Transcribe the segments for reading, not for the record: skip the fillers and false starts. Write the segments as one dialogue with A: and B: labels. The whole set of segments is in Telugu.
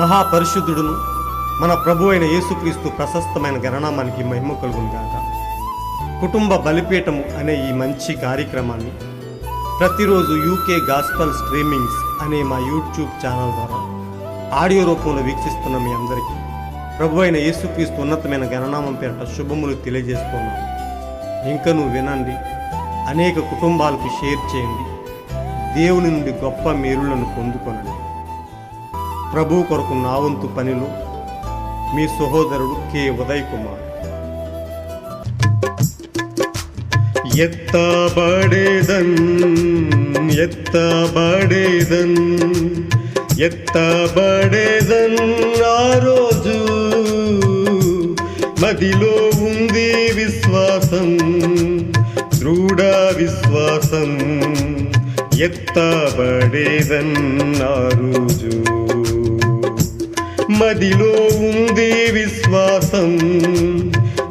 A: మహాపరిశుద్ధుడును మన ప్రభు అయిన యేసుక్రీస్తు ప్రశస్తమైన గణనామానికి మహిమ కలుగును గాక. కుటుంబ బలిపీఠము అనే ఈ మంచి కార్యక్రమాన్ని ప్రతిరోజు యూకే గాస్పల్ స్ట్రీమింగ్స్ అనే మా యూట్యూబ్ ఛానల్ ద్వారా ఆడియో రూపంలో వీక్షిస్తున్న మీ అందరికీ ప్రభు అయిన యేసుక్రీస్తు ఉన్నతమైన గణనామం పేరిట శుభములు తెలియజేస్తున్నాను. ఇంకనూ వినండి, అనేక కుటుంబాలకు షేర్ చేయండి, దేవుని నుండి గొప్ప మేలులను పొందుకొనండి. ప్రభు కొరకు నా వంతు పనిలో మీ సహోదరుడు కె ఉదయ్ కుమార్.
B: ఎత్తబడేదన్ ఎత్తబడేదన్ ఎత్తబడేదన్ ఆ రోజు మదిలో ఉంది విశ్వాసం, దృఢ విశ్వాసం. ఎత్తబడేదన్ ఆ రోజు మదిలో ఉంది విశ్వాసం,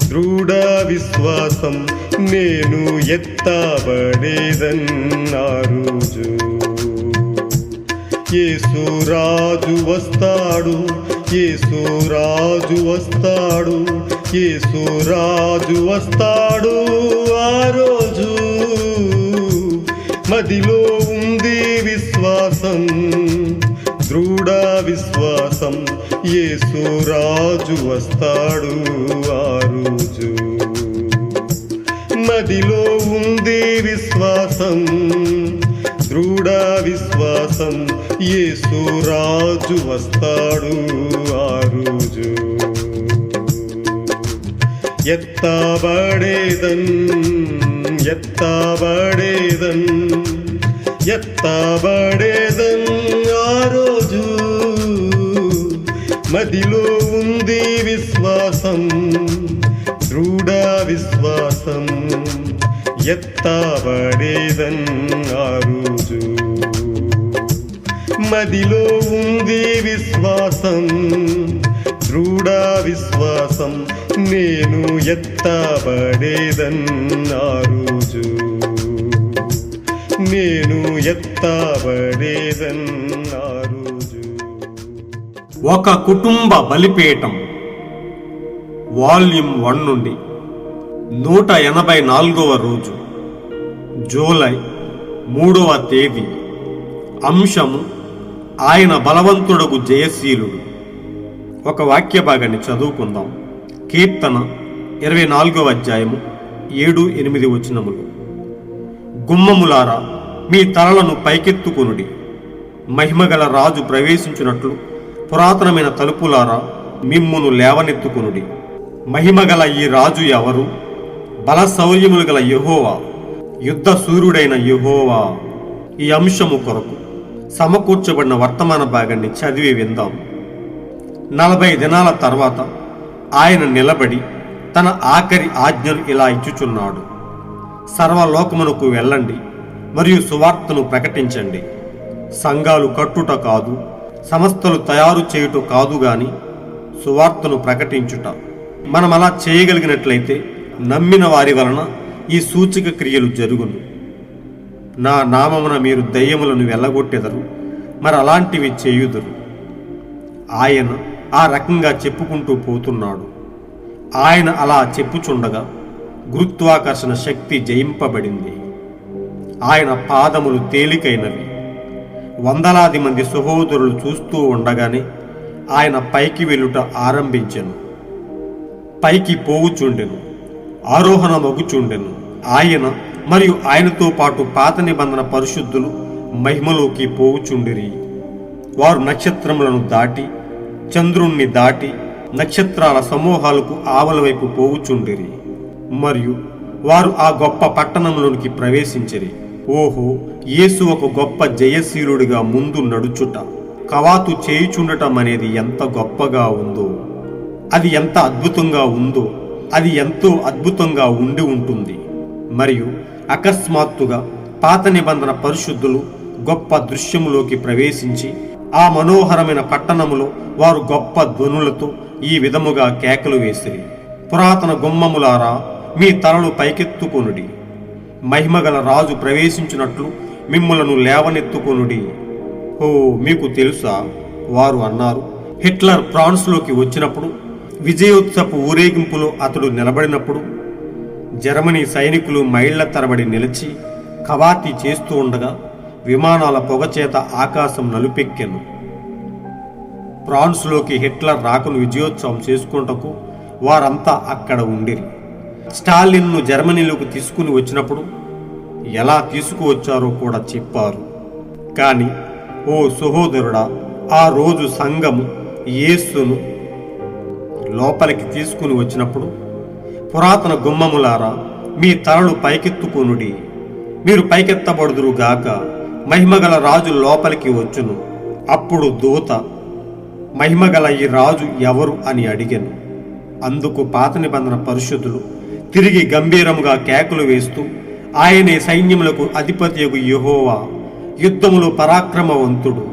B: దృఢ విశ్వాసం. నేను ఎత్తబడేదన్ ఆ రోజు. యేసురాజు వస్తాడు, యేసురాజు వస్తాడు, యేసురాజు వస్తాడు ఆ రోజు. మదిలో ఉంది విశ్వాసం, దృఢ విశ్వాసం. యేసురాజు వస్తాడు ఆ రోజు. మదిలో ఉంది విశ్వాసం, దృఢ విశ్వాసం. యేసురాజు వస్తాడు ఆ రోజు. ఎత్తబడేదన్ ఎత్తబడేదన్ ఎత్తబడేదన్ ఆ రోజు. మదిలో ఉంది విశ్వాసం, దృఢ విశ్వాసం. ఎత్తబడేదన్ ఆ రోజు. మదిలో ఉంది విశ్వాసం, దృఢ విశ్వాసం. నేను ఎత్తబడేదన్ ఆ రోజు. నేను ఎత్తబడేదన్ ఆ రోజు.
A: ఒక కుటుంబ బలిపీఠం వాల్యూమ్ 1 నుండి 184వ రోజు, జూలై 3వ తేదీ. అంశము ఆయన బలవంతుడగు జయశీలుడు. ఒక వాక్య భాగాన్ని చదువుకుందాం. కీర్తన 24వ అధ్యాయము 7-8 వచనములు. గుమ్మములారా మీ తలలను పైకెత్తుకొనుడి, మహిమగల రాజు ప్రవేశించినట్లు పురాతనమైన తలుపులారా మిమ్మును లేవనెత్తుకొనుడి. మహిమగల ఈ రాజు ఎవరు? బలశౌర్యములు గల యెహోవా, యుద్ధ సూర్యుడైన యెహోవా. ఈ అంశము కొరకు సమకూర్చబడిన వర్తమాన భాగాన్ని చదివి విందాం. 40 దినాల తర్వాత ఆయన నిలబడి తన ఆఖరి ఆజ్ఞలు ఇలా ఇచ్చుచున్నాడు. సర్వలోకమునకు వెళ్ళండి మరియు సువార్తను ప్రకటించండి. సంఘాలు కట్టుట కాదు, సంస్థలు తయారు చేయుట కాదు గాని సువార్తను ప్రకటించుట. మనం అలా చేయగలిగినట్లయితే నమ్మిన వారి వలన ఈ సూచక క్రియలు జరుగును. నా నామమున మీరు దయ్యములను వెళ్ళగొట్టెదరు, మరి అలాంటివి చేయుదురు. ఆయన ఆ రకంగా చెప్పుకుంటూ పోతున్నాడు. ఆయన అలా చెప్పుచుండగా గురుత్వాకర్షణ శక్తి జయింపబడింది. ఆయన పాదములు తేలికైనవి. వందలాది మంది సహోదరులు చూస్తూ ఉండగానే ఆయన పైకి వెళ్ళుట ఆరంభించెను. పైకి పోవుచుండెను, ఆరోహణ మగుచుండెను. ఆయన మరియు ఆయనతో పాటు పాత నిబంధన పరిశుద్ధులు మహిమలోకి పోవుచుండిరి. వారు నక్షత్రములను దాటి, చంద్రుణ్ణి దాటి, నక్షత్రాల సమూహాలకు ఆవల వైపు పోవుచుండిరి. మరియు వారు ఆ గొప్ప పట్టణంలోనికి ప్రవేశించిరి. ఓహో, యేసు ఒక గొప్ప జయశీలుడిగా ముందు నడుచుట, కవాతు చేయుచుండటం అనేది ఎంత గొప్పగా ఉందో, అది ఎంత అద్భుతంగా ఉందో, అది ఎంతో అద్భుతంగా ఉండి ఉంటుంది. మరియు అకస్మాత్తుగా పాత నిబంధన పరిశుద్ధులు గొప్ప దృశ్యములోకి ప్రవేశించి ఆ మనోహరమైన పట్టణములో వారు గొప్ప ధ్వనులతో ఈ విధముగా కేకలు వేసిరి. పురాతన గుమ్మములారా మీ తలలు పైకెత్తుకొనుడి, మహిమగల రాజు ప్రవేశించినట్లు మిమ్ములను లేవనెత్తుకొనుడి. ఓ, మీకు తెలుసా? వారు అన్నారు, హిట్లర్ ఫ్రాన్స్లోకి వచ్చినప్పుడు విజయోత్సవ ఊరేగింపులో అతడు నిలబడినప్పుడు జర్మనీ సైనికులు మైళ్ల తరబడి నిలిచి కవాతీ చేస్తూ ఉండగా విమానాల పొగచేత ఆకాశం నలుపెక్కెను. ఫ్రాన్స్లోకి హిట్లర్ రాకను విజయోత్సవం చేసుకుంటకు వారంతా అక్కడ ఉండిరి. స్టాలిన్ను జర్మనీలోకి తీసుకుని వచ్చినప్పుడు ఎలా తీసుకువచ్చారో కూడా చెప్పారు. కానీ ఓ సహోదరుడా, ఆ రోజు సంఘము యేసును లోపలికి తీసుకుని వచ్చినప్పుడు, పురాతన గుమ్మములారా, మీ తలలు పైకెత్తుకొనుడి, మీరు పైకెత్తబడుదురుగాక, మహిమగల రాజు లోపలికి వచ్చును. అప్పుడు దూత, మహిమగల ఈ రాజు ఎవరు అని అడిగెను. అందుకు పాత నిబంధన పరిశుద్ధులు తిరిగి గంభీరముగా కేకలు వేస్తూ, ఆయనే సైన్యములకు అధిపతియగు యెహోవా, యుద్ధములో పరాక్రమవంతుడు,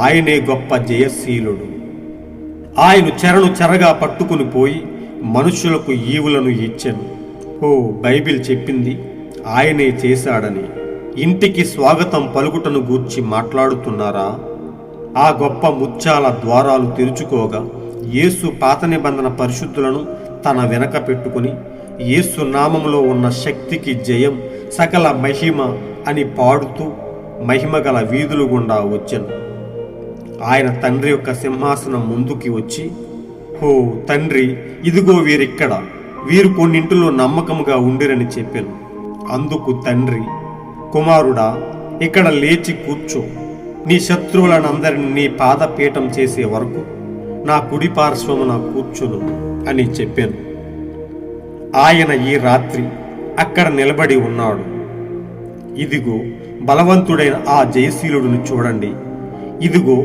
A: ఆయనే గొప్ప జయశీలుడు, ఆయన చెరను చెరగా పట్టుకుని పోయి మనుషులకు ఈవులను ఇచ్చెను. ఓ, బైబిల్ చెప్పింది ఆయనే చేశాడని. ఇంటికి స్వాగతం పలుకుటను గూర్చి మాట్లాడుతున్నారా? ఆ గొప్ప ముత్యాల ద్వారాలు తెరుచుకోగా యేసు పాత నిబంధన పరిశుద్ధులను తన వెనక పెట్టుకుని, యేసు నామములో ఉన్న శక్తికి జయం, సకల మహిమ అని పాడుతూ మహిమగల వీధులు గుండా వచ్చెను. ఆయన తండ్రి యొక్క సింహాసనం ముందుకి వచ్చి, ఓ తండ్రి, ఇదిగో వీరిక్కడ, వీరు కొన్నింటిలో నమ్మకముగా ఉండిరని చెప్పాను. అందుకు తండ్రి, కుమారుడా, ఇక్కడ లేచి కూర్చో, నీ శత్రువులనందరినీ నీ పాదపీఠం చేసే వరకు నా కుడి పార్శ్వమున కూర్చును అని చెప్పాను. ఆయన ఈ రాత్రి అక్కడ నిలబడి ఉన్నాడు. ఇదిగో బలవంతుడైన ఆ జయశీలుడిని చూడండి, ఇదిగో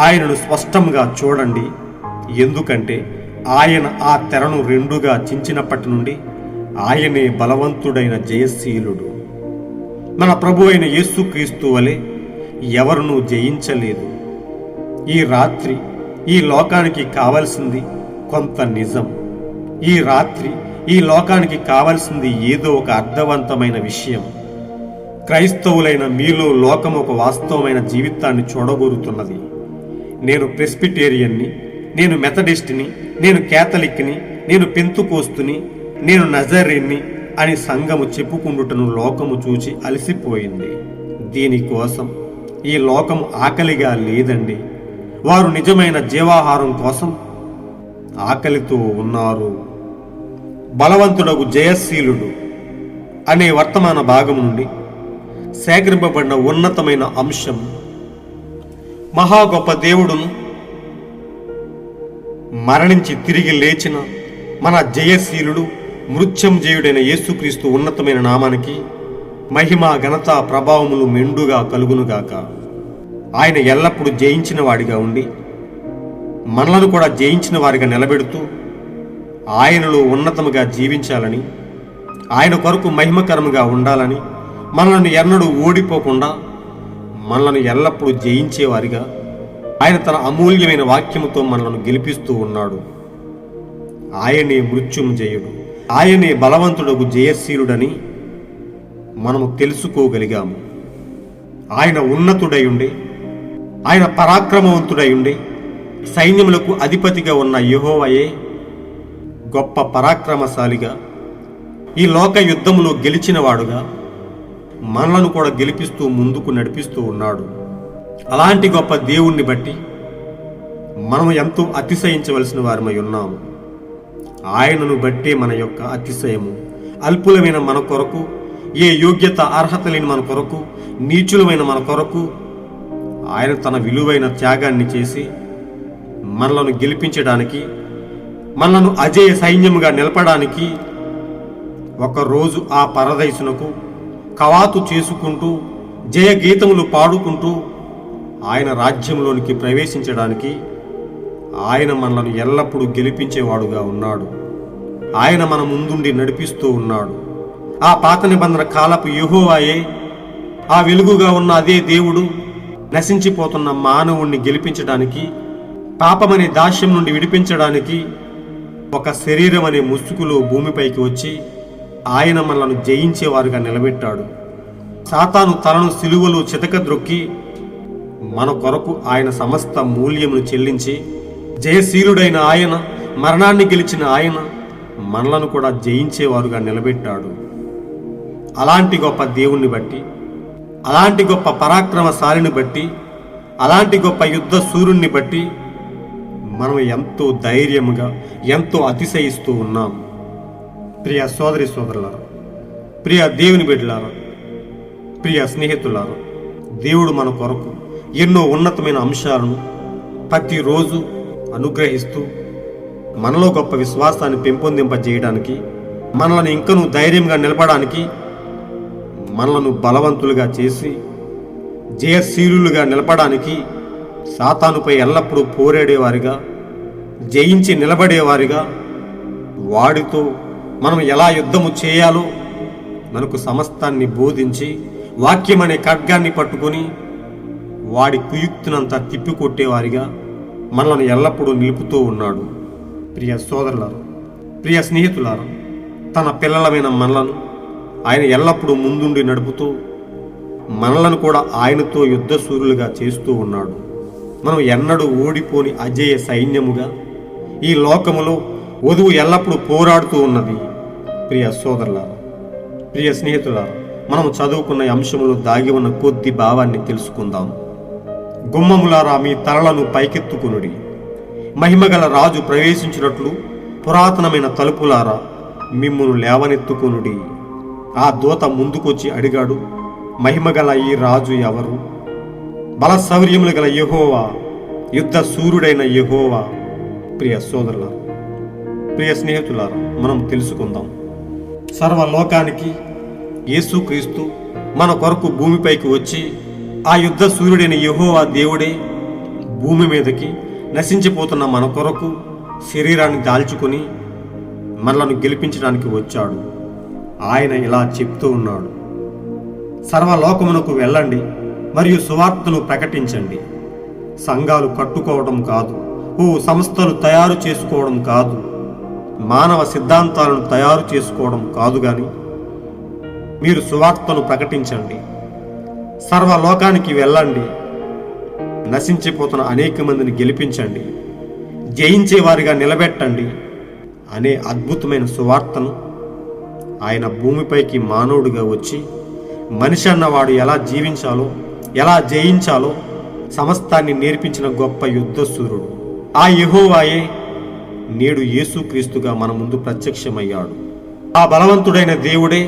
A: ఆయనను స్పష్టంగా చూడండి. ఎందుకంటే ఆయన ఆ తెరను రెండుగా చించినప్పటి నుండి ఆయనే బలవంతుడైన జయశీలుడు. మన ప్రభు అయిన యేసుక్రీస్తు వలె ఎవరునూ జయించలేదు. ఈ రాత్రి ఈ లోకానికి కావలసింది కొంత నిజం. ఈ రాత్రి ఈ లోకానికి కావలసింది ఏదో ఒక అర్థవంతమైన విషయం. క్రైస్తవులైన మీలో లోకం ఒక వాస్తవమైన జీవితాన్ని చూడగోరుతున్నది. నేను ప్రెస్బిటేరియన్ని, నేను మెథడిస్ట్ని, నేను కేథలిక్ని, నేను పెంతుకోస్తుని, నేను నజరేన్ని అని సంఘము చెప్పుకుండుటను లోకము చూచి అలసిపోయింది. దీనికోసం ఈ లోకం ఆకలిగా లేదండి. వారు నిజమైన జీవాహారం కోసం ఆకలితో ఉన్నారు. బలవంతుడగు జయశీలుడు అనే వర్తమాన భాగం నుండి సేకరింపబడిన ఉన్నతమైన అంశం, మహా గొప్ప దేవుడును మరణించి తిరిగి లేచిన మన జయశీలుడు మృత్యుంజయుడైన యేసుక్రీస్తు ఉన్నతమైన నామానికి మహిమ, ఘనత, ప్రభావములు మెండుగా కలుగునుగాక. ఆయన ఎల్లప్పుడూ జయించిన వాడిగా ఉండి మనలను కూడా జయించిన వారిగా నిలబెడుతూ ఆయనలో ఉన్నతముగా జీవించాలని, ఆయన కొరకు మహిమకరముగా ఉండాలని, మనల్ని ఎన్నడూ ఓడిపోకుండా మనలను ఎల్లప్పుడూ జయించేవారిగా ఆయన తన అమూల్యమైన వాక్యముతో మనలను గెలిపిస్తూ ఉన్నాడు. ఆయనే మృత్యుంజయుడు, ఆయనే బలవంతుడగు జయశీలుడని మనము తెలుసుకోగలిగాము. ఆయన ఉన్నతుడై ఉండి, ఆయన పరాక్రమవంతుడై ఉండి, సైన్యములకు అధిపతిగా ఉన్న యెహోవాయే గొప్ప పరాక్రమశాలిగా, ఈ లోక యుద్ధములో గెలిచినవాడుగా మనలను కూడా గెలిపిస్తూ ముందుకు నడిపిస్తూ ఉన్నాడు. అలాంటి గొప్ప దేవుణ్ణి బట్టి మనం ఎంతో అతిశయించవలసిన వారమై ఉన్నాము. ఆయనను బట్టే మన యొక్క అతిశయము. అల్పులమైన మన కొరకు, ఏ యోగ్యత అర్హత లేని మన కొరకు, నీచులమైన మన కొరకు ఆయన తన విలువైన త్యాగాన్ని చేసి మనలను గెలిపించడానికి, మనలను అజేయ సైన్యముగా నిలపడానికి ఒకరోజు ఆ పరదైసునకు కవాతు చేసుకుంటూ, జయ గీతములు పాడుకుంటూ ఆయన రాజ్యంలోనికి ప్రవేశించడానికి ఆయన మనలను ఎల్లప్పుడూ గెలిపించేవాడుగా ఉన్నాడు. ఆయన మన ముందుండి నడిపిస్తూ ఉన్నాడు. ఆ పాత నిబంధన కాలపు యెహోవాయే, ఆ వెలుగుగా ఉన్న అదే దేవుడు నశించిపోతున్న మానవుణ్ణి గెలిపించడానికి, పాపమనే దాస్యం నుండి విడిపించడానికి ఒక శరీరం అనే ముసుగులో భూమిపైకి వచ్చి ఆయన మనలను జయించేవారుగా నిలబెట్టాడు. సాతాను తలను సిలువలో చితకద్రొక్కి మన కొరకు ఆయన సమస్త మూల్యమును చెల్లించి జయశీలుడైన ఆయన, మరణాన్ని గెలిచిన ఆయన మనలను కూడా జయించేవారుగా నిలబెట్టాడు. అలాంటి గొప్ప దేవుణ్ణి బట్టి, అలాంటి గొప్ప పరాక్రమశాలిని బట్టి, అలాంటి గొప్ప యుద్ధ సూర్యుణ్ణి బట్టి మనం ఎంతో ధైర్యముగా, ఎంతో అతిశయిస్తూ ఉన్నాం. ప్రియ సోదరి సోదరులారా, ప్రియ దేవుని బిడ్డలారా, ప్రియ స్నేహితులారా, దేవుడు మన కొరకు ఎన్నో ఉన్నతమైన అంశాలను ప్రతిరోజు అనుగ్రహిస్తూ మనలో గొప్ప విశ్వాసాన్ని పెంపొందింపజేయడానికి, మనల్ని ఇంకనూ ధైర్యంగా నిలపడానికి, మనలను బలవంతులుగా చేసి జయశీలులుగా నిలపడానికి, సాతానుపై ఎల్లప్పుడూ పోరాడేవారిగా, జయించి నిలబడేవారిగా, వాడితో మనం ఎలా యుద్ధము చేయాలో మనకు సమస్తాన్ని బోధించి, వాక్యమనే ఖడ్గాన్ని పట్టుకొని వాడి కుయుక్తినంతా తిప్పికొట్టేవారిగా మనల్ని ఎల్లప్పుడూ నిలుపుతూ ఉన్నాడు. ప్రియ సోదరులారా, ప్రియ స్నేహితులారా, తన పిల్లలమైన మనలను ఆయన ఎల్లప్పుడూ ముందుండి నడుపుతూ మనలను కూడా ఆయనతో యుద్ధ సూరులుగా చేస్తూ ఉన్నాడు. మనం ఎన్నడూ ఓడిపోని అజేయ సైన్యముగా ఈ లోకములో వధువు ఎల్లప్పుడూ పోరాడుతూ ఉన్నది. ప్రియ సోదరులారా, ప్రియ స్నేహితులారా, మనం చదువుకున్న అంశములో దాగి ఉన్న కొద్ది భావాన్ని తెలుసుకుందాం. గుమ్మములారా మీ తలలను పైకెత్తుకునుడి, మహిమగల రాజు ప్రవేశించినట్లు పురాతనమైన తలుపులారా మిమ్మును లేవనెత్తుకునుడి. ఆ దూత ముందుకొచ్చి అడిగాడు, మహిమగల ఈ రాజు ఎవరు? బలశౌర్యములు గల యెహోవా, యుద్ధ సూర్యుడైన యెహోవా. ప్రియ సోదరులారా, ప్రియ స్నేహితులారా, మనం తెలుసుకుందాం. సర్వలోకానికి యేసుక్రీస్తు మన కొరకు భూమిపైకి వచ్చి ఆ యుద్ధ సూర్యుడైన యెహోవా దేవుడే భూమి మీదకి నశించిపోతున్న మన కొరకు శరీరాన్ని దాల్చుకుని మనలను గెలిపించడానికి వచ్చాడు. ఆయన ఇలా చెప్తూ ఉన్నాడు, సర్వలోకమునకు వెళ్ళండి మరియు సువార్తను ప్రకటించండి. సంఘాలు కట్టుకోవడం కాదు, సంస్థలు తయారు చేసుకోవడం కాదు, మానవ సిద్ధాంతాలను తయారు చేసుకోవడం కాదు, కానీ మీరు సువార్తను ప్రకటించండి. సర్వలోకానికి వెళ్ళండి, నశించిపోతున్న అనేక మందిని గెలిపించండి, జయించేవారిగా నిలబెట్టండి అనే అద్భుతమైన సువార్తను ఆయన భూమిపైకి మానవుడిగా వచ్చి మనిషి అన్నవాడు ఎలా జీవించాలో, ఎలా జయించాలో సమస్తాన్ని నేర్పించిన గొప్ప యుద్ధసూరుడు ఆ యెహోవాయే నేడు యేసుక్రీస్తుగా మన ముందు ప్రత్యక్షమయ్యాడు. ఆ బలవంతుడైన దేవుడే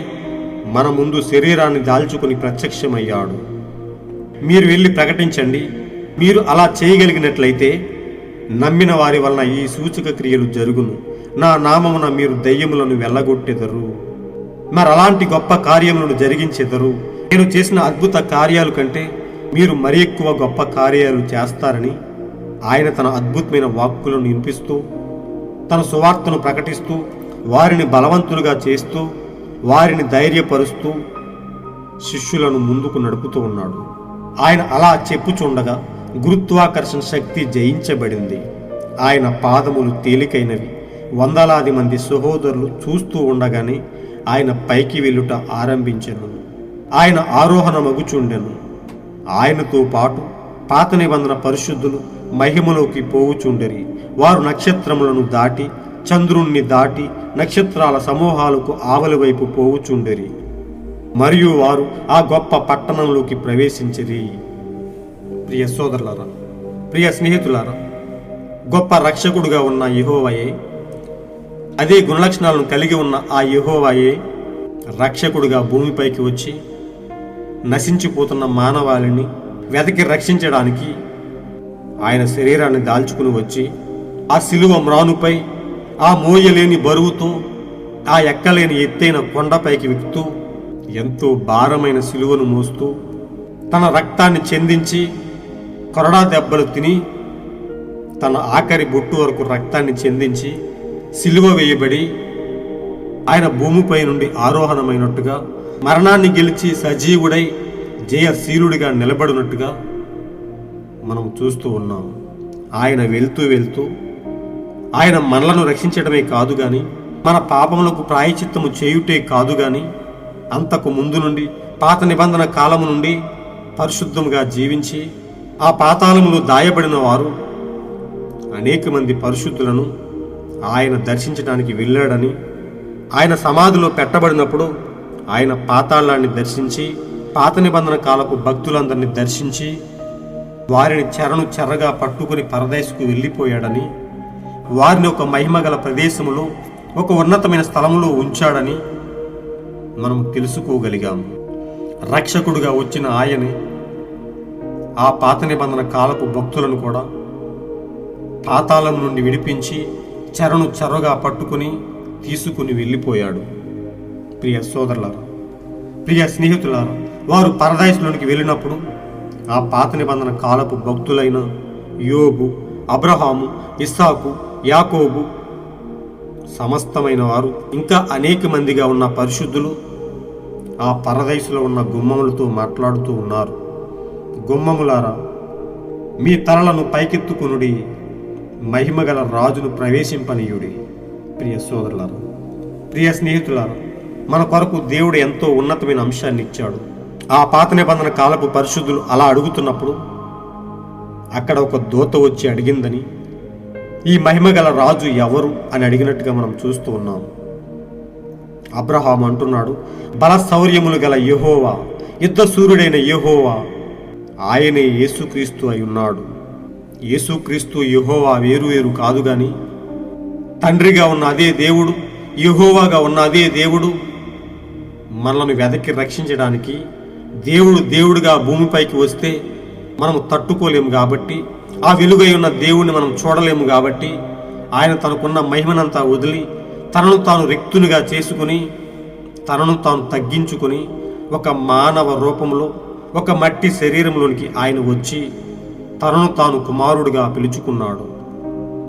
A: మన ముందు శరీరాన్ని దాల్చుకుని ప్రత్యక్షమయ్యాడు. మీరు వెళ్ళి ప్రకటించండి. మీరు అలా చేయగలిగినట్లయితే నమ్మిన వారి వలన ఈ సూచక క్రియలు జరుగును. నా నామమున మీరు దయ్యములను వెళ్ళగొట్టెదరు, మరి అలాంటి గొప్ప కార్యములను జరిగించెదరు. నేను చేసిన అద్భుత కార్యాలు కంటే మీరు మరి ఎక్కువ గొప్ప కార్యాలు చేస్తారని ఆయన తన అద్భుతమైన వాక్కులను వినిపిస్తూ, తన సువార్తను ప్రకటిస్తూ, వారిని బలవంతులుగా చేస్తూ, వారిని ధైర్యపరుస్తూ శిష్యులను ముందుకు నడుపుతూ ఉన్నాడు. ఆయన అలా చెప్పుచుండగా గురుత్వాకర్షణ శక్తి జయించబడింది. ఆయన పాదములు తేలికైనవి. వందలాది మంది సహోదరులు చూస్తూ ఉండగానే ఆయన పైకి వెళ్ళుట ఆరంభించెను. ఆయన ఆరోహణ మగుచుండెను. ఆయనతో పాటు పాత నిబంధన పరిశుద్ధులు మహిమలోకి పోవుచుండెరి. వారు నక్షత్రములను దాటి, చంద్రుణ్ణి దాటి, నక్షత్రాల సమూహాలకు ఆవలి వైపు పోవుచుండెరి. మరియు వారు ఆ గొప్ప పట్టణంలోకి ప్రవేశించిరి. ప్రియ సోదరులారా, ప్రియ స్నేహితులారా, గొప్ప రక్షకుడుగా ఉన్న యెహోవాయే, అదే గుణలక్షణాలను కలిగి ఉన్న ఆ యెహోవాయే రక్షకుడుగా భూమిపైకి వచ్చి నశించిపోతున్న మానవాళిని వెతికి రక్షించడానికి ఆయన శరీరాన్ని దాల్చుకుని వచ్చి ఆ శిలువ మ్రానుపై ఆ మోయలేని బరువుతో ఆ ఎక్కలేని ఎత్తైన కొండపైకి ఎక్కుతూ ఎంతో భారమైన శిలువను మోస్తూ తన రక్తాన్ని చెందించి కొరడా దెబ్బలు తిని తన ఆఖరి బొట్టు వరకు రక్తాన్ని చెందించి శిలువ వేయబడి ఆయన భూమిపై నుండి ఆరోహణమైనట్టుగా, మరణాన్ని గెలిచి సజీవుడై జయశీలుడిగా నిలబడినట్టుగా మనం చూస్తూ ఉన్నాం. ఆయన వెళ్తూ వెళ్తూ ఆయన మనలను రక్షించడమే కాదు గాని, మన పాపములకు ప్రాయశ్చిత్తము చేయుటే కాదు గాని, అంతకు ముందు నుండి పాత నిబంధన కాలము నుండి పరిశుద్ధముగా జీవించి ఆ పాతాళములో దాయబడిన వారు అనేక మంది పరిశుద్ధులను ఆయన దర్శించడానికి వెళ్ళాడని, ఆయన సమాధిలో పెట్టబడినప్పుడు ఆయన పాతాళాన్ని దర్శించి పాత నిబంధన కాలపు భక్తులందరినీ దర్శించి వారిని చెరగా పట్టుకుని పరదేశకు వెళ్ళిపోయాడని, వారిని ఒక మహిమగల ప్రదేశములో ఒక ఉన్నతమైన స్థలములో ఉంచాడని మనం తెలుసుకోగలిగాము. రక్షకుడుగా వచ్చిన ఆయనే ఆ పాత నిబంధన కాలపు భక్తులను కూడా పాతాళం నుండి విడిపించి చెరగా పట్టుకుని తీసుకుని వెళ్ళిపోయాడు. ప్రియ సోదరులారా, ప్రియ స్నేహితులారా, వారు పరదేశంలోనికి వెళ్ళినప్పుడు ఆ పాత నిబంధన కాలపు భక్తులైన యోబు, అబ్రహాము, ఇస్సాకు, యాకోబు సమస్తమైన వారు ఇంకా అనేక మందిగా ఉన్న పరిశుద్ధులు ఆ పరదేశంలో ఉన్న గుమ్మములతో మాట్లాడుతూ ఉన్నారు. గుమ్మములారా, మీ తలలను పైకెత్తుకునుడి, మహిమగల రాజును ప్రవేశింపనీయుడి. ప్రియ సోదరులారా, ప్రియ స్నేహితులారా, మన కొరకు దేవుడు ఎంతో ఉన్నతమైన అంశాన్ని ఇచ్చాడు. ఆ పాత నిబంధన కాలపు పరిశుద్ధులు అలా అడుగుతున్నప్పుడు అక్కడ ఒక దూత వచ్చి అడిగిందని, ఈ మహిమగల రాజు ఎవరు అని అడిగినట్టుగా మనం చూస్తూ ఉన్నాం. అబ్రహాము అంటున్నాడు, బల శౌర్యములు గల యెహోవా, యుద్ధ సూర్యుడైన యెహోవా, ఆయనే యేసుక్రీస్తు అయి ఉన్నాడు. యేసుక్రీస్తు యెహోవా వేరు కాదు గాని తండ్రిగా ఉన్న అదే దేవుడు, యెహోవాగా ఉన్న అదే దేవుడు మనల్ని వెదకి రక్షించడానికి దేవుడుగా భూమిపైకి వస్తే మనము తట్టుకోలేము కాబట్టి, ఆ వెలుగై ఉన్న దేవుణ్ణి మనం చూడలేము కాబట్టి ఆయన తనకున్న మహిమనంతా వదిలి తనను తాను రిక్తునిగా చేసుకుని తనను తాను తగ్గించుకుని ఒక మానవ రూపంలో ఒక మట్టి శరీరంలోనికి ఆయన వచ్చి తనను తాను కుమారుడుగా పిలుచుకున్నాడు.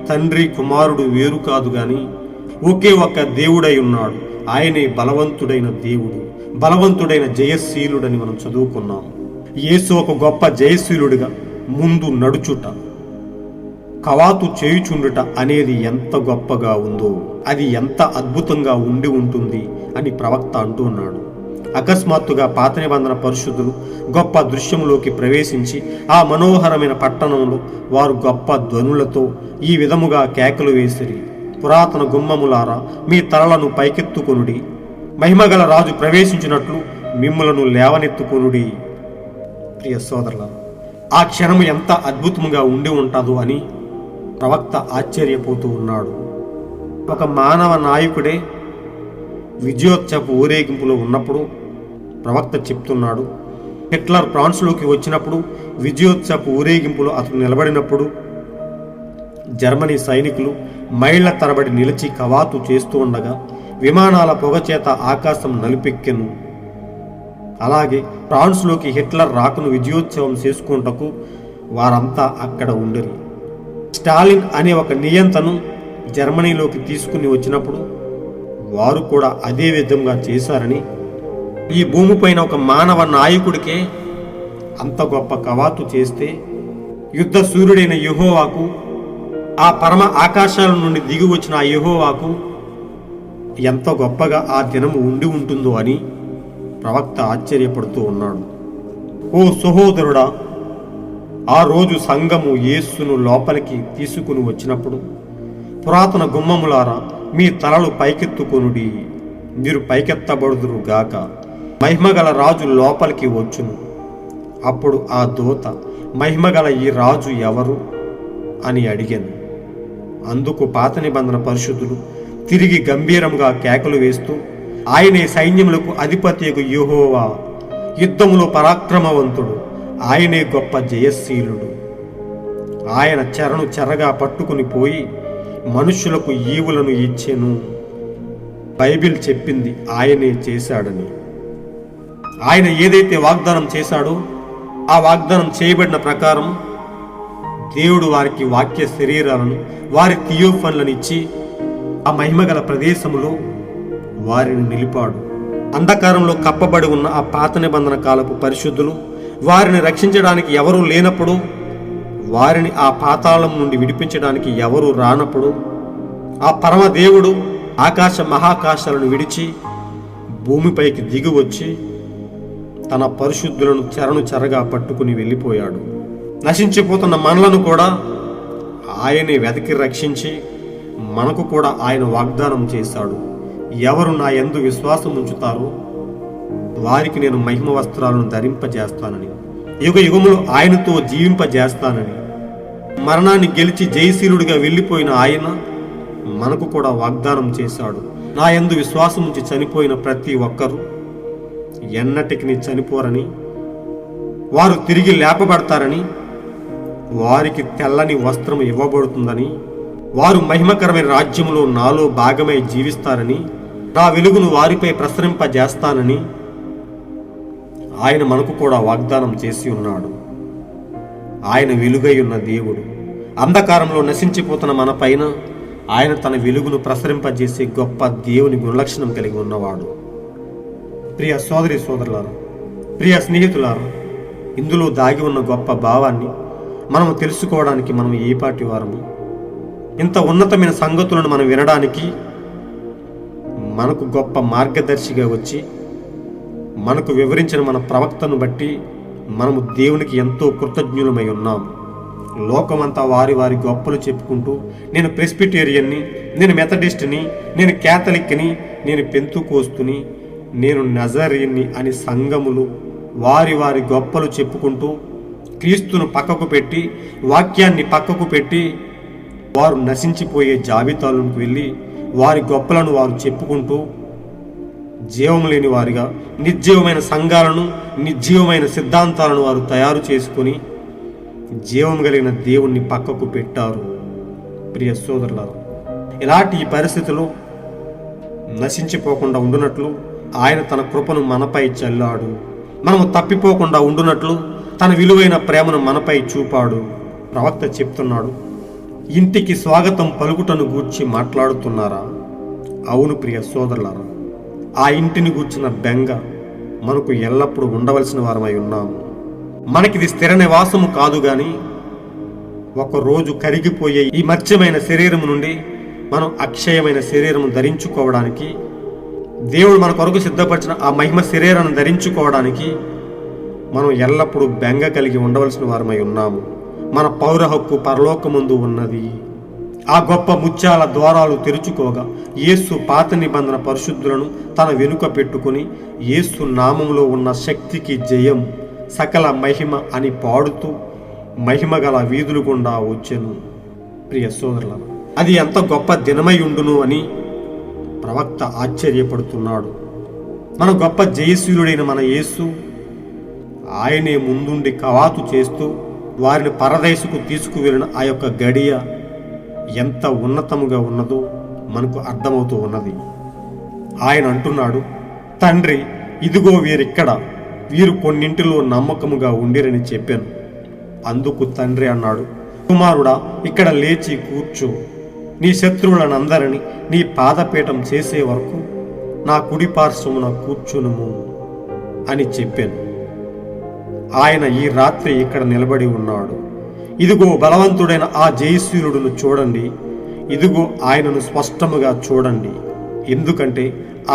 A: తండ్రి కుమారుడు వేరు కాదు గాని ఒకే ఒక్క దేవుడై ఉన్నాడు. ఆయనే బలవంతుడైన దేవుడు, బలవంతుడైన జయశీలుడని మనం చదువుకున్నాం. యేసు ఒక గొప్ప జయశీలుడిగా ముందు నడుచుట, కవాతు చేయుచుండుట అనేది ఎంత గొప్పగా ఉందో, అది ఎంత అద్భుతంగా ఉండి ఉంటుంది అని ప్రవక్త అంటూ ఉన్నాడు. అకస్మాత్తుగా పాత నిబంధన పరిశుద్ధులు గొప్ప దృశ్యంలోకి ప్రవేశించి ఆ మనోహరమైన పట్టణంలో వారు గొప్ప ధ్వనులతో ఈ విధముగా కేకలు వేసిరి, పురాతన గుమ్మములారా, మీ తలలను పైకెత్తుకొనుడి, మహిమగల రాజు ప్రవేశించినట్లు మిమ్ములను లేవనెత్తుకొనుడి. ప్రియ సోదరులారా, ఆ క్షణము ఎంత అద్భుతంగా ఉండి ఉంటుందో అని ప్రవక్త ఆశ్చర్యపోతూ ఉన్నాడు. ఒక మానవ నాయకుడే విజయోత్సవ ఊరేగింపులో ఉన్నప్పుడు ప్రవక్త చెప్తున్నాడు, హిట్లర్ ఫ్రాన్స్లోకి వచ్చినప్పుడు విజయోత్సవ ఊరేగింపులో అతను నిలబడినప్పుడు జర్మనీ సైనికులు మైళ్ళ తరబడి నిలిచి కవాతు చేస్తూ ఉండగా విమానాల పొగచేత ఆకాశం నలుపెక్కెను. అలాగే ఫ్రాన్స్లోకి హిట్లర్ రాకను విజయోత్సవం చేసుకుంటకు వారంతా అక్కడ ఉండరు. స్టాలిన్ అనే ఒక నియంతను జర్మనీలోకి తీసుకుని వచ్చినప్పుడు వారు కూడా అదే విధంగా చేశారని, ఈ భూమిపైన ఒక మానవ నాయకుడికే అంత గొప్ప కవాతు చేస్తే యుద్ధ సూర్యుడైన యెహోవాకు, ఆ పరమ ఆకాశాల నుండి దిగి వచ్చిన ఆ యెహోవాకు ఎంత గొప్పగా ఆ దినము ఉండి ఉంటుందో అని ప్రవక్త ఆశ్చర్యపడుతూ ఉన్నాడు. ఓ సహోదరుడా, ఆ రోజు సంఘము యేసును లోపలికి తీసుకుని వచ్చినప్పుడు, పురాతన గుమ్మములారా, మీ తలలు పైకెత్తుకొనుడి, మీరు పైకెత్తబడుదురు గాక, మహిమగల రాజు లోపలికి వచ్చును. అప్పుడు ఆ దూత, మహిమగల ఈ రాజు ఎవరు అని అడిగాను. అందుకు పాత నిబంధన పరిశుద్ధులు తిరిగి గంభీరంగా కేకలు వేస్తూ, ఆయనే సైన్యములకు అధిపతియగు యెహోవా, యుద్ధములో పరాక్రమవంతుడు, ఆయనే గొప్ప జయశీలుడు. ఆయన చెరగా పట్టుకుని పోయి మనుష్యులకు ఈవులను ఇచ్చెను. బైబిల్ చెప్పింది ఆయనే చేశాడని. ఆయన ఏదైతే వాగ్దానం చేశాడో ఆ వాగ్దానం చేయబడిన ప్రకారం దేవుడు వారికి వాక్య శరీరాలను, వారి థియోఫన్లను ఇచ్చి ఆ మహిమగల ప్రదేశములో వారిని నిలిపాడు. అంధకారంలో కప్పబడి ఉన్న ఆ పాత నిబంధన కాలపు పరిశుద్ధులు వారిని రక్షించడానికి ఎవరూ లేనప్పుడు, వారిని ఆ పాతాళం నుండి విడిపించడానికి ఎవరూ రానప్పుడు, ఆ పరమదేవుడు ఆకాశ మహాకాశాలను విడిచి భూమిపైకి దిగి వచ్చి తన పరిశుద్ధులను చెరగా పట్టుకుని వెళ్ళిపోయాడు. నశించిపోతున్న మనలను కూడా ఆయనే వెతికి రక్షించి మనకు కూడా ఆయన వాగ్దానం చేశాడు. ఎవరు నా యందు విశ్వాసం ఉంచుతారో వారికి నేను మహిమ వస్త్రాలను ధరింపజేస్తానని, యుగ యుగములు ఆయనతో జీవింపజేస్తానని, మరణాన్ని గెలిచి జయశీలుడిగా వెళ్ళిపోయిన ఆయన మనకు కూడా వాగ్దానం చేశాడు. నా యందు విశ్వాసం ఉంచి చనిపోయిన ప్రతి ఒక్కరూ ఎన్నటికి చనిపోరని, వారు తిరిగి లేపబడతారని, వారికి తెల్లని వస్త్రం ఇవ్వబడుతుందని, వారు మహిమకరమైన రాజ్యంలో నాలో భాగమై జీవిస్తారని, నా వెలుగును వారిపై ప్రసరింపజేస్తానని ఆయన మనకు కూడా వాగ్దానం చేసి ఉన్నాడు. ఆయన వెలుగై ఉన్న దేవుడు. అంధకారంలో నశించిపోతున్న మన పైన ఆయన తన వెలుగును ప్రసరింపజేసే గొప్ప దేవుని గుణలక్షణం కలిగి ఉన్నవాడు. ప్రియ సోదరి సోదరులారా, ప్రియ స్నేహితులారా, ఇందులో దాగి ఉన్న గొప్ప భావాన్ని మనము తెలుసుకోవడానికి మనం ఏ పాటి వారము? ఇంత ఉన్నతమైన సంగతులను మనం వినడానికి మనకు గొప్ప మార్గదర్శిగా వచ్చి మనకు వివరించిన మన ప్రవక్తను బట్టి మనము దేవునికి ఎంతో కృతజ్ఞులమై ఉన్నాము. లోకమంతా వారి వారి గొప్పలు చెప్పుకుంటూ, నేను ప్రెస్బిటేరియన్ని, నేను మెథడిస్ట్ని, నేను క్యాథలిక్ని, నేను పెంతుకోస్తుని, నేను నజరీన్ని అని సంఘములు వారి వారి గొప్పలు చెప్పుకుంటూ క్రీస్తును పక్కకు పెట్టి, వాక్యాన్ని పక్కకు పెట్టి వారు నశించిపోయే జాబితాలకు వెళ్ళి వారి గొప్పలను వారు చెప్పుకుంటూ జీవం లేని వారిగా నిర్జీవమైన సంఘాలను, నిర్జీవమైన సిద్ధాంతాలను వారు తయారు చేసుకొని జీవం కలిగిన దేవుణ్ణి పక్కకు పెట్టారు. ప్రియ సోదరులారా, ఇలాంటి ఈ పరిస్థితిలో నశించిపోకుండా ఉండునట్లు ఆయన తన కృపను మనపై చల్లాడు. మనము తప్పిపోకుండా ఉండునట్లు తన విలువైన ప్రేమను మనపై చూపాడు. ప్రవక్త చెప్తున్నాడు, ఇంటికి స్వాగతం పలుకుటను గూర్చి మాట్లాడుతున్నారా? అవును ప్రియ సోదరులారా, ఆ ఇంటిని గూర్చిన బెంగ మనకు ఎల్లప్పుడూ ఉండవలసిన వారమై ఉన్నాము. మనకిది స్థిర నివాసము కాదు గాని ఒకరోజు కరిగిపోయే ఈ మత్స్యమైన శరీరము నుండి మనం అక్షయమైన శరీరము ధరించుకోవడానికి, దేవుడు మన కొరకు సిద్ధపరిచిన ఆ మహిమ శరీరాన్ని ధరించుకోవడానికి మనం ఎల్లప్పుడూ బెంగ కలిగి ఉండవలసిన వారమై ఉన్నాము. మన పౌర హక్కు పరలోకముందు ఉన్నది. ఆ గొప్ప ముత్యాల ద్వారాలు తెరుచుకోగా యేసు పాత నిబంధన పరిశుద్ధులను తన వెనుక పెట్టుకుని యేసు నామములో ఉన్న శక్తికి జయం, సకల మహిమ అని పాడుతూ మహిమగల వీధులు గుండా వచ్చెను. ప్రియ సోదరులారా, అది ఎంత గొప్ప దినమై ఉండును అని ప్రవక్త ఆశ్చర్యపడుతున్నాడు. మన గొప్ప జయశీలుడైన మన యేసు ఆయనే ముందుండి కవాతు చేస్తూ వారిని పరదేశకు తీసుకువెళ్ళిన ఆ యొక్క గడియ ఎంత ఉన్నతముగా ఉన్నదో మనకు అర్థమవుతూ ఉన్నది. ఆయన అంటున్నాడు, తండ్రి, ఇదిగో వీరిక్కడ, వీరు కొన్నింటిలో నమ్మకముగా ఉండిరని చెప్పాను. అందుకు తండ్రి అన్నాడు, కుమారుడా, ఇక్కడ లేచి కూర్చో. నీ శత్రువులనందరినీ నీ పాదపీఠం చేసే వరకు నా కుడి పార్శ్వమున కూర్చునుము అని చెప్పాను. ఆయన ఈ రాత్రి ఇక్కడ నిలబడి ఉన్నాడు. ఇదిగో బలవంతుడైన ఆ జయశీలుడును చూడండి. ఇదిగో ఆయనను స్పష్టముగా చూడండి. ఎందుకంటే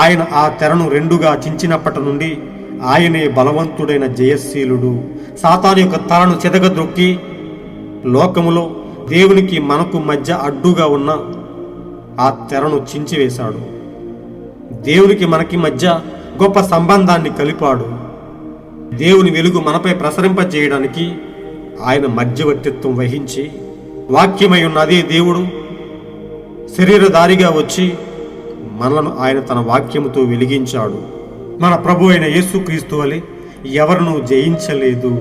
A: ఆయన ఆ తెరను రెండుగా చించినప్పటి నుండి ఆయనే బలవంతుడైన జయశీలుడు. సాతాను యొక్క తలను చెదగద్రొక్కి లోకములో దేవునికి మనకు మధ్య అడ్డుగా ఉన్న ఆ తెరను చించివేశాడు. దేవునికి మనకి మధ్య గొప్ప సంబంధాన్ని కలిపాడు. దేవుని వెలుగు మనపై ప్రసరింపజేయడానికి ఆయన మధ్యవర్తిత్వం వహించి, వాక్యమై ఉన్న అదే దేవుడు శరీరధారిగా వచ్చి మనలను ఆయన తన వాక్యముతో వెలిగించాడు. మన ప్రభు అయిన యేసుక్రీస్తు వలె ఎవరినూ జయించలేదు.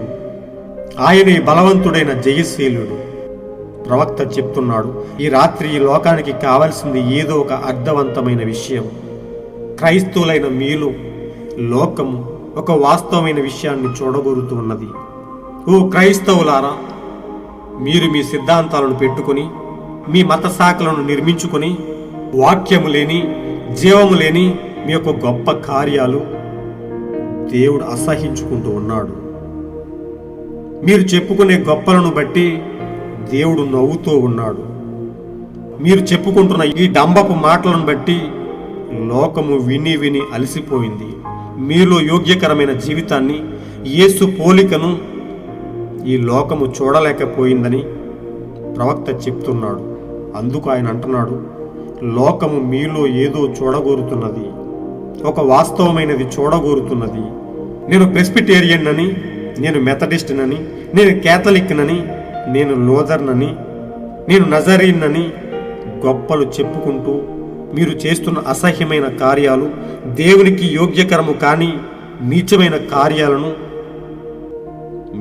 A: ఆయనే బలవంతుడైన జయశీలుడు. ప్రవక్త చెప్తున్నాడు, ఈ రాత్రి ఈ లోకానికి కావలసింది ఏదో ఒక అర్థవంతమైన విషయం. క్రైస్తవులైన మీలో లోకము ఒక వాస్తవమైన విషయాన్ని చూడగోరుతూ ఉన్నది. ఓ క్రైస్తవులారా, మీరు మీ సిద్ధాంతాలను పెట్టుకుని మీ మత శాఖలను నిర్మించుకొని వాక్యము లేని, జీవము లేని మీ యొక్క గొప్ప కార్యాలు దేవుడు అసహించుకుంటూ ఉన్నాడు. మీరు చెప్పుకునే గొప్పలను బట్టి దేవుడు నవ్వుతూ ఉన్నాడు. మీరు చెప్పుకుంటున్న ఈ డంబపు మాటలను బట్టి లోకము విని విని అలసిపోయింది. మీలో యోగ్యకరమైన జీవితాన్ని, యేసు పోలికను ఈ లోకము చూడలేకపోయిందని
C: ప్రవక్త చెప్తున్నాడు. అందుకు ఆయన అంటున్నాడు, లోకము మీలో ఏదో చూడగోరుతున్నది, ఒక వాస్తవమైనది చూడగోరుతున్నది. నేను ప్రెస్బిటేరియన్ అని, నేను మెథడిస్ట్నని, నేను క్యాథలిక్నని, నేను లూథర్నని, నేను నజరీన్ అని గొప్పలు చెప్పుకుంటూ మీరు చేస్తున్న అసహ్యమైన కార్యాలు, దేవునికి యోగ్యకరము కాని నీచమైన కార్యాలను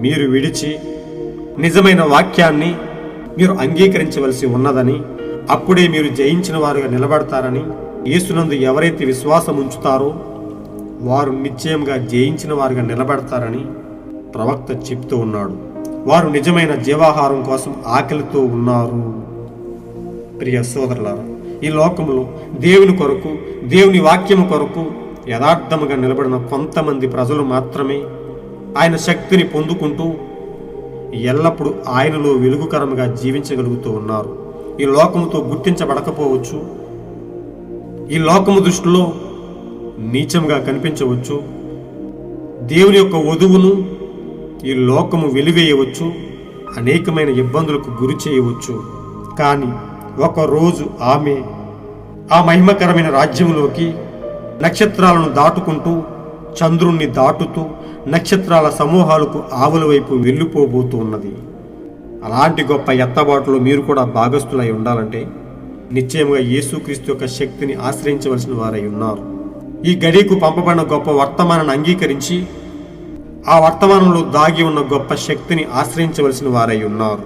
C: మీరు విడిచి నిజమైన వాక్యాన్ని మీరు అంగీకరించవలసి ఉన్నదని, అప్పుడే మీరు జయించిన వారుగా నిలబడతారని, యేసునందు ఎవరైతే విశ్వాసం ఉంచుతారో వారు నిశ్చయంగా జయించిన వారుగా నిలబడతారని ప్రవక్త చెప్తూ ఉన్నాడు. వారు నిజమైన జీవాహారం కోసం ఆకలితో ఉన్నారు. ప్రియ సోదరులారా, ఈ లోకంలో దేవుని కొరకు, దేవుని వాక్యము కొరకు యథార్థముగా నిలబడిన కొంతమంది ప్రజలు మాత్రమే ఆయన శక్తిని పొందుకుంటూ ఎల్లప్పుడూ ఆయనలో వెలుగుకరముగా జీవించగలుగుతూ ఉన్నారు. ఈ లోకముతో గుర్తించబడకపోవచ్చు, ఈ లోకము దృష్టిలో నీచంగా కనిపించవచ్చు, దేవుని యొక్క వధువును ఈ లోకము వెలివేయవచ్చు, అనేకమైన ఇబ్బందులకు గురి చేయవచ్చు. కానీ ఒకరోజు ఆమె ఆ మహిమకరమైన రాజ్యంలోకి నక్షత్రాలను దాటుకుంటూ, చంద్రుణ్ణి దాటుతూ, నక్షత్రాల సమూహాలకు ఆవుల వైపు వెళ్ళిపోబోతూ ఉన్నది. అలాంటి గొప్ప ఎత్తబాటులో మీరు కూడా భాగస్థులై ఉండాలంటే నిశ్చయంగా యేసుక్రీస్తు యొక్క శక్తిని ఆశ్రయించవలసిన వారై ఉన్నారు. ఈ గడియకు పంపబడిన గొప్ప వర్తమానాన్ని అంగీకరించి ఆ వర్తమానంలో దాగి ఉన్న గొప్ప శక్తిని ఆశ్రయించవలసిన వారై ఉన్నారు.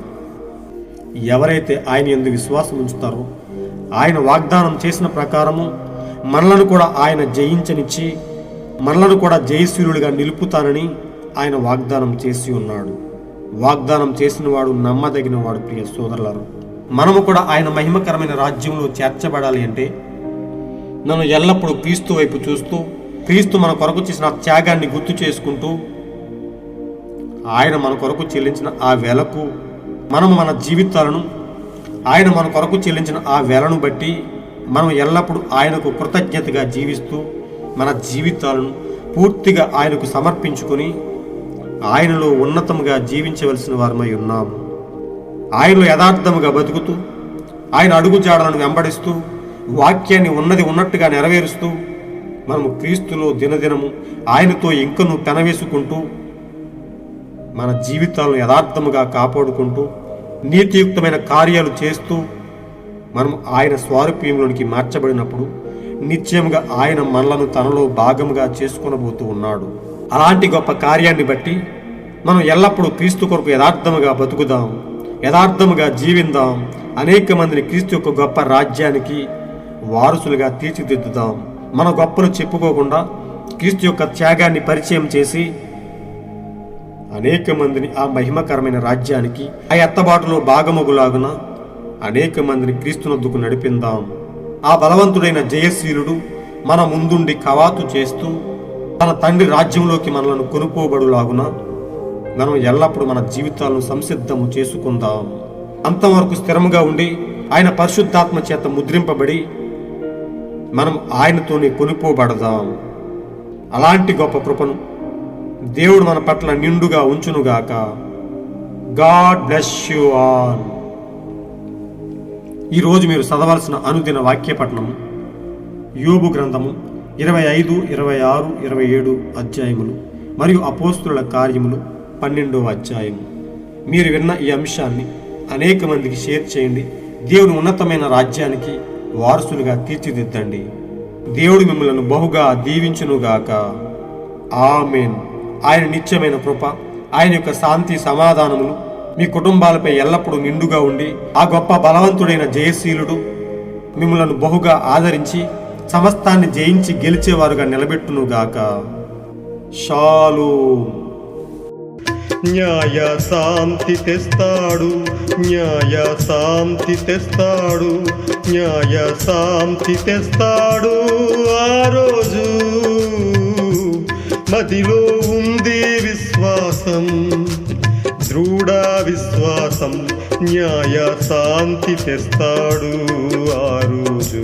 C: ఎవరైతే ఆయన యందు విశ్వాసం ఉంచుతారో, ఆయన వాగ్దానం చేసిన ప్రకారము మనలను కూడా ఆయన జయించనిచ్చి మనలను కూడా జయశీలుడిగా నిలుపుతానని ఆయన వాగ్దానం చేసి ఉన్నాడు. వాగ్దానం చేసిన వాడు నమ్మదగిన వాడు. ప్రియ సోదరులారా, మనము కూడా ఆయన మహిమకరమైన రాజ్యంలో చేర్చబడాలి అంటే నన్ను ఎల్లప్పుడూ క్రీస్తు వైపు చూస్తూ, క్రీస్తు మన కొరకు చేసిన త్యాగాన్ని గుర్తు చేసుకుంటూ, ఆయన మన కొరకు చెల్లించిన ఆ వెలకు మనము మన జీవితాలను, ఆయన మన కొరకు చెల్లించిన ఆ వెలను బట్టి మనం ఎల్లప్పుడూ ఆయనకు కృతజ్ఞతగా జీవిస్తూ మన జీవితాలను పూర్తిగా ఆయనకు సమర్పించుకొని ఆయనలో ఉన్నతముగా జీవించవలసిన వారమై ఉన్నాము. ఆయనలో యథార్థముగా బతుకుతూ, ఆయన అడుగుజాడలను వెంబడిస్తూ, వాక్యాన్ని ఉన్నది ఉన్నట్టుగా నెరవేరుస్తూ, మనము క్రీస్తులో దినదినము ఆయనతో ఇంకను పెనవేసుకుంటూ మన జీవితాలను యథార్థముగా కాపాడుకుంటూ నీతియుక్తమైన కార్యాలు చేస్తూ మనం ఆయన స్వారూప్యంలోనికి మార్చబడినప్పుడు నిశ్చయంగా ఆయన మనలను తనలో భాగముగా చేసుకొనబోతూ ఉన్నాడు. అలాంటి గొప్ప కార్యాన్ని బట్టి మనం ఎల్లప్పుడూ క్రీస్తు కొరకు యథార్థముగా బతుకుదాం, యథార్థముగా జీవిందాం, అనేక మందిని క్రీస్తు యొక్క గొప్ప రాజ్యానికి వారసులుగా తీర్చిదిద్దుదాం. మన గొప్పలు చెప్పుకోకుండా క్రీస్తు యొక్క త్యాగాన్ని పరిచయం చేసి అనేక మందిని ఆ మహిమకరమైన రాజ్యానికి, ఆ ఎత్తబాటులో భాగమగులాగున అనేక మందిని క్రీస్తునొద్దకు నడిపిందాం. ఆ బలవంతుడైన జయశీలుడు మన ముందుండి కవాతు చేస్తూ తన తండ్రి రాజ్యంలోకి మనలను కొనుక్కోబడులాగున మనం ఎల్లప్పుడూ మన జీవితాలను సంసిద్ధము చేసుకుందాం. అంతవరకు స్థిరముగా ఉండి ఆయన పరిశుద్ధాత్మ చేత ముద్రింపబడి మనం ఆయనతోనే కొనుక్కోబడదాం. అలాంటి గొప్ప కృపను దేవుడు మన పట్ల నిండుగా ఉంచునుగాక. God bless you all. ఈరోజు మీరు చదవాల్సిన అనుదిన వాక్యపట్నము యోబు గ్రంథము 25, 26, 27 అధ్యాయములు మరియు అపోస్తుల కార్యములు 12వ అధ్యాయము. మీరు విన్న ఈ అంశాన్ని అనేక మందికి షేర్ చేయండి. దేవుని ఉన్నతమైన రాజ్యానికి వారసులుగా తీర్చిదిద్దండి. దేవుడు మిమ్మల్ని బహుగా దీవించునుగాక. ఆమేన్. ఆయన నిత్యమైన కృప, ఆయన యొక్క శాంతి సమాధానములు మీ కుటుంబాలపై ఎల్లప్పుడూ నిండుగా ఉండి ఆ గొప్ప బలవంతుడైన జయశీలుడు మిమ్మలను బహుగా ఆదరించి సమస్తాన్ని జయించి గెలిచేవారుగా నిలబెట్టునుగాక. షాలోమ్.
B: న్యాయ శాంతి తెస్తాడు, న్యాయ శాంతి తెస్తాడు, న్యాయ శాంతి తెస్తాడు. ఆ రోజు మదిలో ఉంది విశ్వాసం, దృఢ విశ్వాసం. న్యాయ శాంతి తెస్తాడు ఆ రోజు.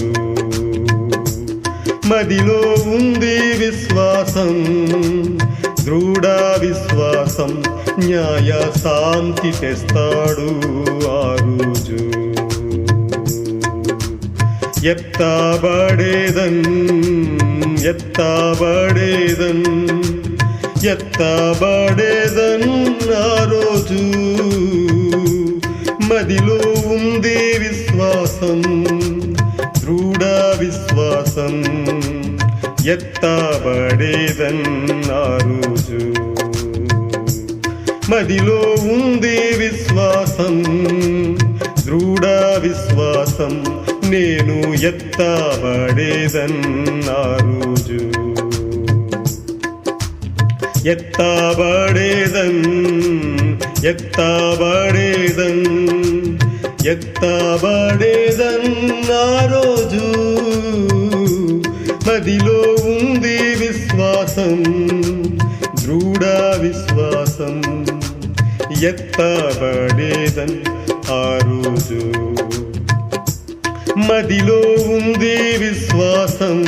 B: మదిలో ఉంది విశ్వాసం, దృఢ విశ్వాసం. విశ్వాసం న్యాయ శాంతి తెస్తాడు ఆ రోజు. ఎత్తబడేదన్ ఎత్తబడేదన్ ఎత్తబడేదన్ ఆ రోజు. మదిలో ఉంది విశ్వాసం, దృఢ విశ్వాసం, ఎత్తబడేదన్ ఆ రోజు. మదిలో ఉంది విశ్వాసం, దృఢ విశ్వాసం, నేను ఎత్తబడేదన్ ఆ రోజు. ఎత్తబడేదన్ ఎత్తబడేదన్ ఎత్తబడేదన్ ఆ రోజు. మదిలో ఉంది విశ్వాసం, దృఢ విశ్వాసం, ఎత్తబడేదన్ ఆ రోజు. మదిలో ఉంది విశ్వాసం,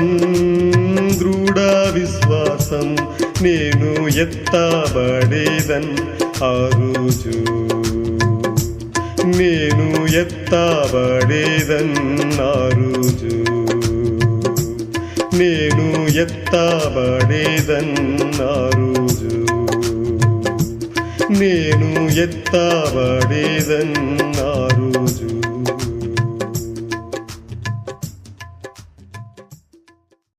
B: దృఢ విశ్వాసం, నేను ఎత్తబడేదన్ ఆ రోజు. నేను ఎత్తబడేదన్ ఆ రోజు. నేను ఎత్తబడేదన్ ఆ రోజు. నేను ఎత్తబడేదన్ ఆ రోజు.